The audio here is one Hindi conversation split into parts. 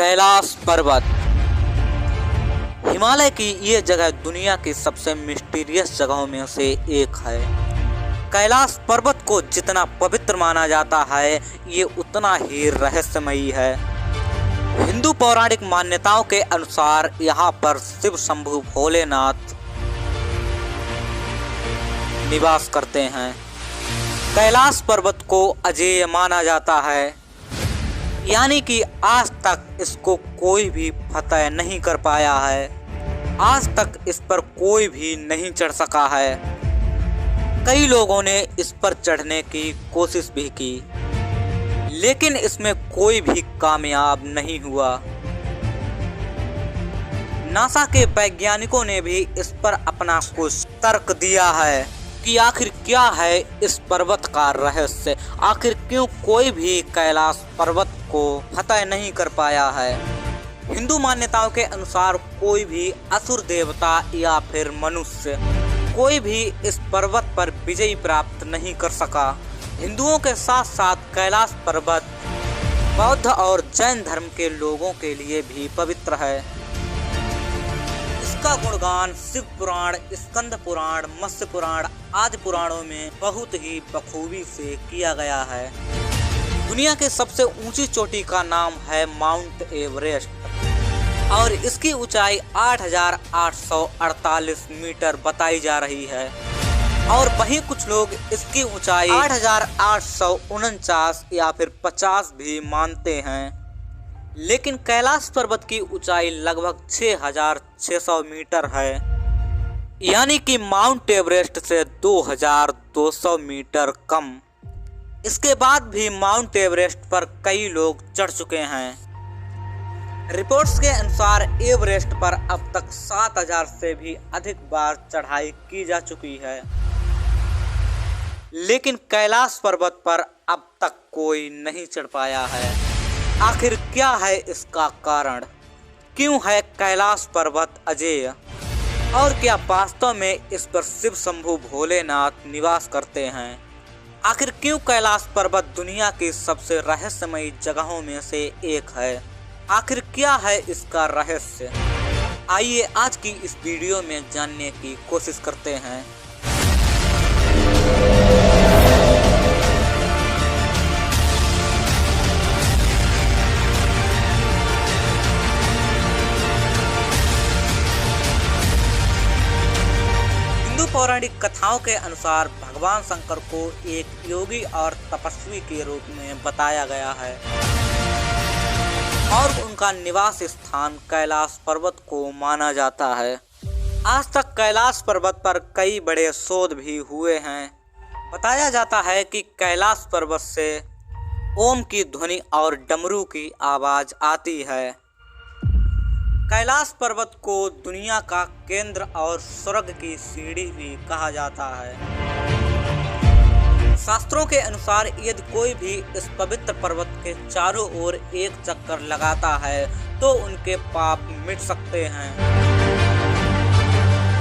कैलाश पर्वत। हिमालय की ये जगह दुनिया की सबसे मिस्टीरियस जगहों में से एक है। कैलाश पर्वत को जितना पवित्र माना जाता है, ये उतना ही रहस्यमयी है। हिंदू पौराणिक मान्यताओं के अनुसार यहाँ पर शिव शंभु भोलेनाथ निवास करते हैं। कैलाश पर्वत को अजेय माना जाता है, यानी कि आज तक इसको कोई भी फतह नहीं कर पाया है। आज तक इस पर कोई भी नहीं चढ़ सका है। कई लोगों ने इस पर चढ़ने की कोशिश भी की, लेकिन इसमें कोई भी कामयाब नहीं हुआ। नासा के वैज्ञानिकों ने भी इस पर अपना कुछ तर्क दिया है कि आखिर क्या है इस पर्वत का रहस्य, आखिर क्यों कोई भी कैलाश पर्वत को फतह नहीं कर पाया है। हिंदू मान्यताओं के अनुसार कोई भी असुर देवता या फिर मनुष्य कोई भी इस पर्वत पर विजय प्राप्त नहीं कर सका। हिंदुओं के साथ साथ कैलाश पर्वत बौद्ध और जैन धर्म के लोगों के लिए भी पवित्र है। इसका गुणगान शिव पुराण, स्कंद पुराण, मत्स्य पुराण आदि पुराणों में बहुत ही बखूबी से किया गया है। दुनिया के सबसे ऊंची चोटी का नाम है माउंट एवरेस्ट और इसकी ऊंचाई 8,848 मीटर बताई जा रही है और वहीं कुछ लोग इसकी ऊंचाई 8,849 या फिर 50 भी मानते हैं। लेकिन कैलाश पर्वत की ऊंचाई लगभग 6,600 मीटर है, यानी कि माउंट एवरेस्ट से 2,200 मीटर कम। इसके बाद भी माउंट एवरेस्ट पर कई लोग चढ़ चुके हैं। रिपोर्ट्स के अनुसार एवरेस्ट पर अब तक 7,000 से भी अधिक बार चढ़ाई की जा चुकी है, लेकिन कैलाश पर्वत पर अब तक कोई नहीं चढ़ पाया है। आखिर क्या है इसका कारण? क्यों है कैलाश पर्वत अजेय? और क्या वास्तव में इस पर शिव शंभु भोलेनाथ निवास करते हैं? आखिर क्यों कैलाश पर्वत दुनिया की सबसे रहस्यमयी जगहों में से एक है? आखिर क्या है इसका रहस्य? आइए आज की इस वीडियो में जानने की कोशिश करते हैं। पौराणिक कथाओं के अनुसार भगवान शंकर को एक योगी और तपस्वी के रूप में बताया गया है और उनका निवास स्थान कैलाश पर्वत को माना जाता है। आज तक कैलाश पर्वत पर कई बड़े शोध भी हुए हैं। बताया जाता है कि कैलाश पर्वत से ओम की ध्वनि और डमरू की आवाज आती है। कैलाश पर्वत को दुनिया का केंद्र और स्वर्ग की सीढ़ी भी कहा जाता है। शास्त्रों के अनुसार यदि कोई भी इस पवित्र पर्वत के चारों ओर एक चक्कर लगाता है तो उनके पाप मिट सकते हैं।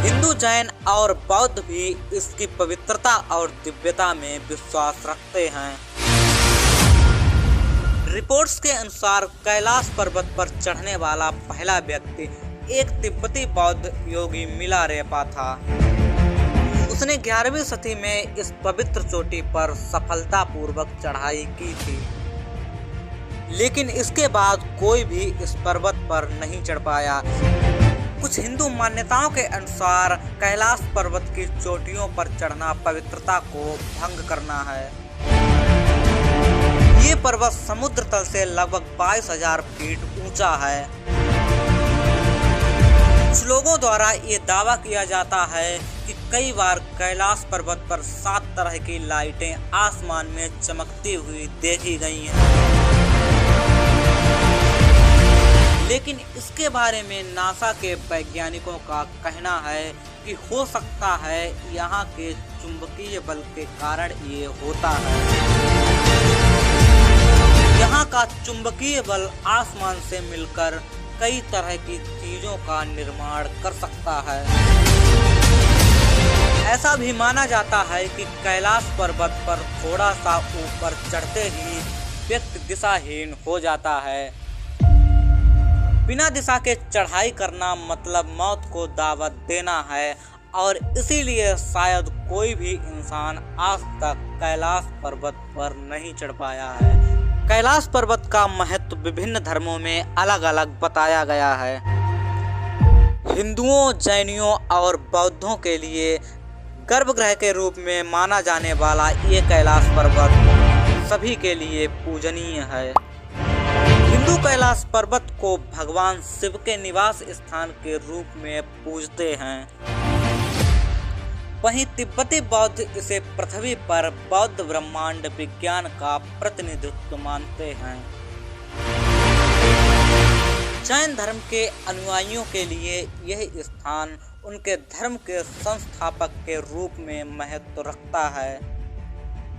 हिंदू, जैन और बौद्ध भी इसकी पवित्रता और दिव्यता में विश्वास रखते हैं। रिपोर्ट्स के अनुसार कैलाश पर्वत पर चढ़ने वाला पहला व्यक्ति एक तिब्बती बौद्ध योगी मिलारेपा था। उसने 11वीं सदी में इस पवित्र चोटी पर सफलतापूर्वक चढ़ाई की थी, लेकिन इसके बाद कोई भी इस पर्वत पर नहीं चढ़ पाया। कुछ हिंदू मान्यताओं के अनुसार कैलाश पर्वत की चोटियों पर चढ़ना पवित्रता को भंग करना है। ये पर्वत समुद्र तल से लगभग 22,000 फीट ऊंचा है। कुछ लोगों द्वारा ये दावा किया जाता है कि कई बार कैलाश पर्वत पर 7 तरह की लाइटें आसमान में चमकती हुई देखी गई हैं। लेकिन इसके बारे में नासा के वैज्ञानिकों का कहना है कि हो सकता है यहाँ के चुंबकीय बल के कारण ये होता है। यहाँ का चुंबकीय बल आसमान से मिलकर कई तरह की चीजों का निर्माण कर सकता है। ऐसा भी माना जाता है कि कैलाश पर्वत पर थोड़ा सा ऊपर चढ़ते ही व्यक्ति दिशाहीन हो जाता है। बिना दिशा के चढ़ाई करना मतलब मौत को दावत देना है और इसीलिए शायद कोई भी इंसान आज तक कैलाश पर्वत पर नहीं चढ़ पाया है। कैलाश पर्वत का महत्व विभिन्न धर्मों में अलग अलग बताया गया है। हिंदुओं, जैनियों और बौद्धों के लिए गर्भगृह के रूप में माना जाने वाला ये कैलाश पर्वत सभी के लिए पूजनीय है। हिंदू कैलाश पर्वत को भगवान शिव के निवास स्थान के रूप में पूजते हैं। वहीं तिब्बती बौद्ध इसे पृथ्वी पर बौद्ध ब्रह्मांड विज्ञान का प्रतिनिधित्व मानते हैं। जैन धर्म के अनुयायियों के लिए यह स्थान उनके धर्म के संस्थापक के रूप में महत्व रखता है।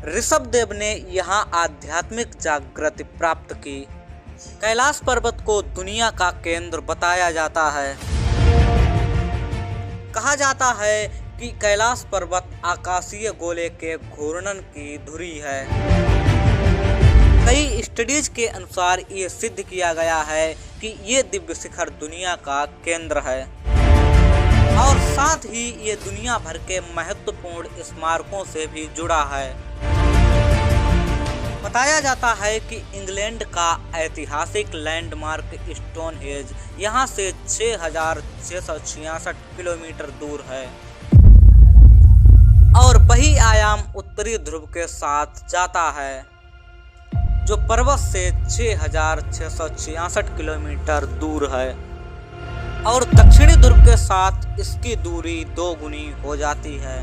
ऋषभदेव ने यहाँ आध्यात्मिक जागृति प्राप्त की। कैलाश पर्वत को दुनिया का केंद्र बताया जाता है। कहा जाता है कि कैलाश पर्वत आकाशीय गोले के घूर्णन की धुरी है। कई स्टडीज के अनुसार ये सिद्ध किया गया है कि ये दिव्य शिखर दुनिया का केंद्र है और साथ ही ये दुनिया भर के महत्वपूर्ण स्मारकों से भी जुड़ा है। बताया जाता है कि इंग्लैंड का ऐतिहासिक लैंडमार्क स्टोनहेंज यहाँ से 6,666 किलोमीटर दूर है और वही आयाम उत्तरी ध्रुव के साथ जाता है जो पर्वत से 6,666 किलोमीटर दूर है और दक्षिणी ध्रुव के साथ इसकी दूरी 2 गुनी हो जाती है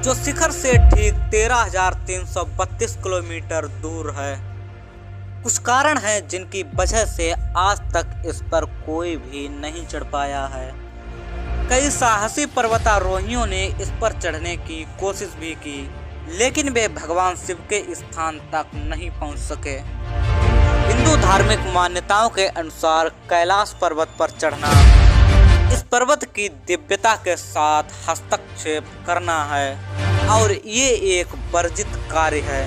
जो शिखर से ठीक 13,332 किलोमीटर दूर है। कुछ कारण हैं जिनकी वजह से आज तक इस पर कोई भी नहीं चढ़ पाया है। कई साहसी पर्वतारोहियों ने इस पर चढ़ने की कोशिश भी की, लेकिन वे भगवान शिव के स्थान तक नहीं पहुंच सके। हिंदू धार्मिक मान्यताओं के अनुसार कैलाश पर्वत पर चढ़ना इस पर्वत की दिव्यता के साथ हस्तक्षेप करना है और ये एक वर्जित कार्य है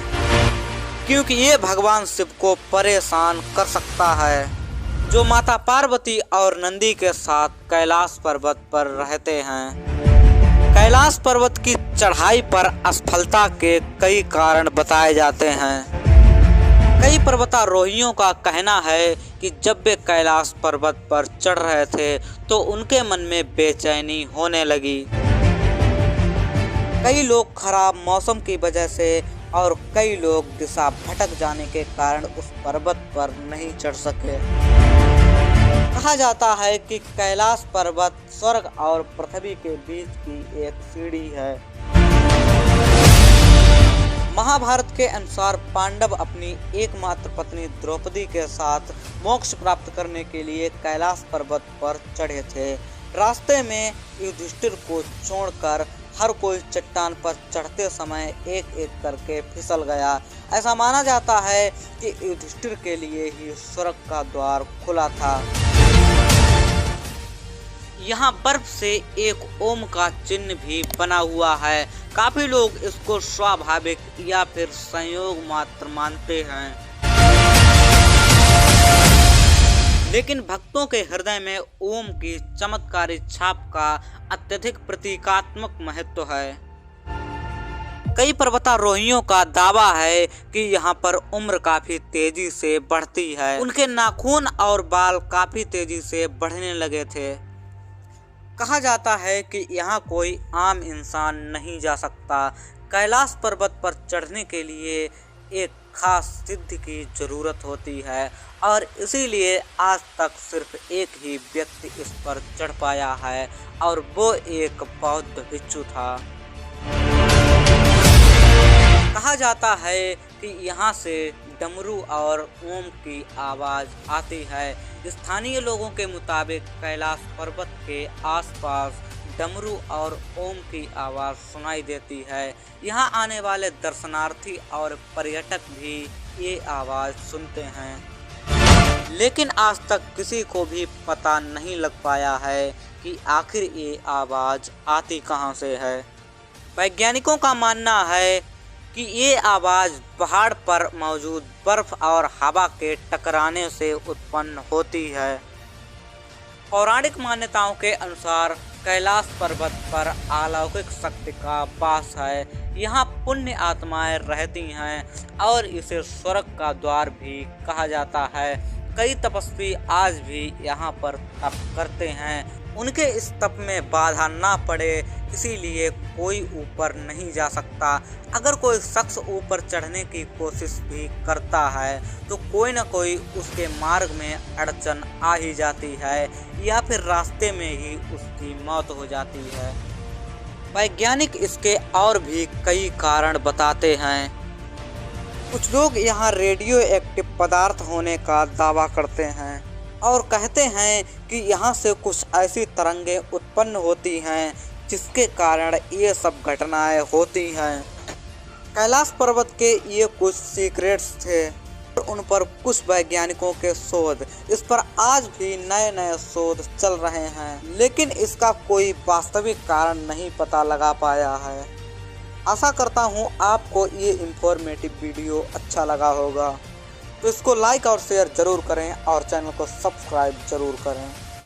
क्योंकि ये भगवान शिव को परेशान कर सकता है जो माता पार्वती और नंदी के साथ कैलाश पर्वत पर रहते हैं। कैलाश पर्वत की चढ़ाई पर असफलता के कई कारण बताए जाते हैं। कई पर्वतारोहियों का कहना है कि जब वे कैलाश पर्वत पर चढ़ रहे थे तो उनके मन में बेचैनी होने लगी। कई लोग खराब मौसम की वजह से और कई लोग दिशा भटक जाने के कारण उस पर्वत पर नहीं चढ़ सके। कहा जाता है कि कैलाश पर्वत स्वर्ग और पृथ्वी के बीच की एक सीढ़ी है। महाभारत के अनुसार पांडव अपनी एकमात्र पत्नी द्रौपदी के साथ मोक्ष प्राप्त करने के लिए कैलाश पर्वत पर चढ़े थे। रास्ते में युधिष्ठिर को छोड़कर हर कोई चट्टान पर चढ़ते समय एक एक करके फिसल गया। ऐसा माना जाता है कि युधिष्ठिर के लिए ही स्वर्ग का द्वार खुला था। यहाँ बर्फ से एक ओम का चिन्ह भी बना हुआ है। काफी लोग इसको स्वाभाविक या फिर संयोग मात्र मानते हैं, लेकिन भक्तों के हृदय में ओम की चमत्कारी छाप का अत्यधिक प्रतीकात्मक महत्व है। कई पर्वतारोहियों का दावा है कि यहाँ पर उम्र काफी तेजी से बढ़ती है। उनके नाखून और बाल काफी तेजी से बढ़ने लगे थे। कहा जाता है कि यहाँ कोई आम इंसान नहीं जा सकता। कैलाश पर्वत पर चढ़ने के लिए एक खास सिद्धि की जरूरत होती है और इसीलिए आज तक सिर्फ एक ही व्यक्ति इस पर चढ़ पाया है और वो एक बौद्ध भिक्षु था। कहा जाता है कि यहाँ से डमरू और ओम की आवाज आती है। स्थानीय लोगों के मुताबिक कैलाश पर्वत के आसपास डमरू और ओम की आवाज सुनाई देती है। यहाँ आने वाले दर्शनार्थी और पर्यटक भी ये आवाज सुनते हैं, लेकिन आज तक किसी को भी पता नहीं लग पाया है कि आखिर ये आवाज आती कहाँ से है। वैज्ञानिकों का मानना है कि ये आवाज़ पहाड़ पर मौजूद बर्फ और हवा के टकराने से उत्पन्न होती है। पौराणिक मान्यताओं के अनुसार कैलाश पर्वत पर अलौकिक शक्ति का वास है। यहाँ पुण्य आत्माएं रहती हैं और इसे स्वर्ग का द्वार भी कहा जाता है। कई तपस्वी आज भी यहाँ पर तप करते हैं। उनके इस तप में बाधा ना पड़े इसीलिए कोई ऊपर नहीं जा सकता। अगर कोई शख्स ऊपर चढ़ने की कोशिश भी करता है तो कोई न कोई उसके मार्ग में अड़चन आ ही जाती है या फिर रास्ते में ही उसकी मौत हो जाती है। वैज्ञानिक इसके और भी कई कारण बताते हैं। कुछ लोग यहाँ रेडियो एक्टिव पदार्थ होने का दावा करते हैं और कहते हैं कि यहाँ से कुछ ऐसी तरंगें उत्पन्न होती हैं जिसके कारण ये सब घटनाएं होती हैं। कैलाश पर्वत के ये कुछ सीक्रेट्स थे और उन पर कुछ वैज्ञानिकों के शोध, इस पर आज भी नए नए शोध चल रहे हैं, लेकिन इसका कोई वास्तविक कारण नहीं पता लगा पाया है। आशा करता हूँ आपको ये इंफॉर्मेटिव वीडियो अच्छा लगा होगा, तो इसको लाइक और शेयर ज़रूर करें और चैनल को सब्सक्राइब ज़रूर करें।